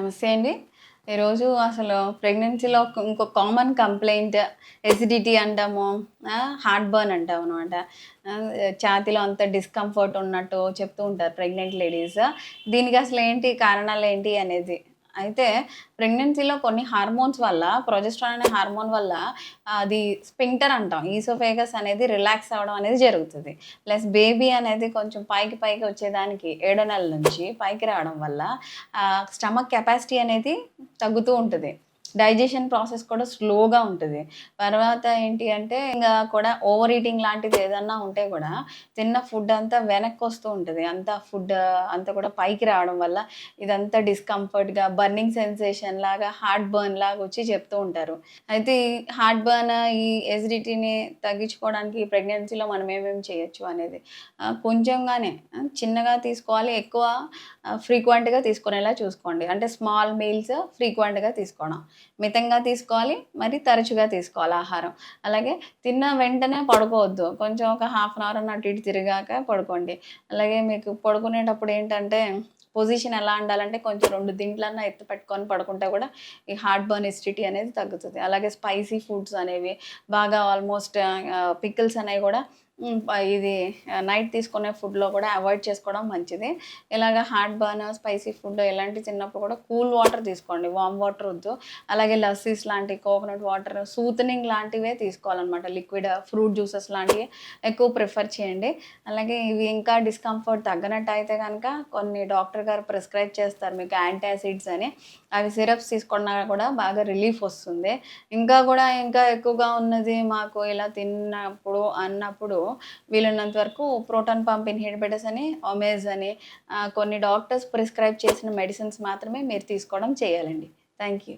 నమస్తే అండి. ఈరోజు అసలు ప్రెగ్నెన్సీలో ఇంకో కామన్ కంప్లెయింట్ ఎసిడిటీ అంటాము. హార్ట్ బర్న్ అంటామనమాట. ఛాతీలో అంతా డిస్కంఫర్ట్ ఉన్నట్టు చెప్తూ ఉంటారు ప్రెగ్నెంట్ లేడీస్. దీనికి అసలేంటి కారణాలేంటి అనేది. అయితే ప్రెగ్నెన్సీలో కొన్ని హార్మోన్స్ వల్ల ప్రొజెస్ట్రాన్ అనే హార్మోన్ వల్ల అది స్పింక్టర్ అంటాం. ఈసోఫేగస్ అనేది రిలాక్స్ అవ్వడం అనేది జరుగుతది. ప్లస్ బేబీ అనేది కొంచెం పైకి పైకి వచ్చేదానికి 7 నెలల నుంచి పైకి రావడం వల్ల స్టమక్ కెపాసిటీ అనేది తగ్గుతూ ఉంటది. డైజెషన్ ప్రాసెస్ కూడా స్లోగా ఉంటది. తర్వాత ఏంటి అంటే ఇంగా కూడా ఓవర్ ఈటింగ్ లాంటిది ఏదన్నా ఉంటే కూడా తిన్న ఫుడ్ అంతా వెనక్కొస్తూ ఉంటది. అంతా ఫుడ్ అంతా కూడా పైకి రావడం వల్ల ఇదంతా డిస్కంఫర్ట్‌గా బర్నింగ్ సెన్సేషన్ లాగా, హార్ట్ బర్న్ లాగా వచ్చి చెప్తూ ఉంటారు. అయితే ఈ హార్ట్ బర్న్, ఈ ఎసిడిటీని తగ్గించుకోవడానికి ప్రెగ్నెన్సీలో మనం ఏమేమి చేయొచ్చు అనేది కొంచెంగానే చిన్నగా తీసుకోవాలి. ఎక్కువ ఫ్రీక్వెంట్‌గా తీసుకునేలా చూసుకోండి. అంటే స్మాల్ మీల్స్ ఫ్రీక్వెంట్‌గా తీసుకోవడం. మితంగా తీసుకోవాలి. మరి తరచుగా తీసుకోవాలి ఆహారం. అలాగే తిన్న వెంటనే పడుకోవద్దు. కొంచెం ఒక హాఫ్ అన్ అవర్ అన్నా అటు ఇటు తిరిగాక పడుకోండి. అలాగే మీకు పడుకునేటప్పుడు ఏంటంటే పొజిషన్ ఎలా ఉండాలంటే కొంచెం 2 దిండ్లన్నా ఎత్తు పెట్టుకొని పడుకుంటే కూడా ఈ హార్ట్ బర్న్, ఎసిడిటీ అనేది తగ్గుతది. అలాగే స్పైసీ ఫుడ్స్ అనేవి బాగా ఆల్మోస్ట్ పికిల్స్ అనేవి కూడా ఇది నైట్ తీసుకునే ఫుడ్‌లో కూడా అవాయిడ్ చేసుకోవడం మంచిది. ఇలాగ హార్ట్ బర్న్, స్పైసీ ఫుడ్ ఇలాంటివి తిన్నప్పుడు కూడా కూల్ వాటర్ తీసుకోండి. వార్మ్ వాటర్ వద్దు. అలాగే లస్సీస్ లాంటి, కోకోనట్ వాటర్, సూతనింగ్ లాంటివే తీసుకోవాలనమాట. లిక్విడ్ ఫ్రూట్ జ్యూసెస్ లాంటివి ఎక్కువ ప్రిఫర్ చేయండి. అలాగే ఇవి ఇంకా డిస్కంఫర్ట్ తగ్గనట్టయితే గనక కొన్ని డాక్టర్ గారు ప్రిస్క్రైబ్ చేస్తారు మీకు యాంటాసిడ్స్ అని. అవి సిరప్స్ తీసుకున్నా కూడా బాగా రిలీఫ్ వస్తుంది. ఇంకా ఎక్కువగా ఉన్నది మాకు ఇలా తిన్నప్పుడు అన్నప్పుడు వీలైనంత వరకు ప్రోటాన్ పంప్ ఇన్హిబిటర్స్ అని, ఒమేజ్ అని కొన్ని డాక్టర్స్ ప్రిస్క్రైబ్ చేసిన మెడిసిన్స్ మాత్రమే మీరు తీసుకోవడం చేయాలండి. Thank you.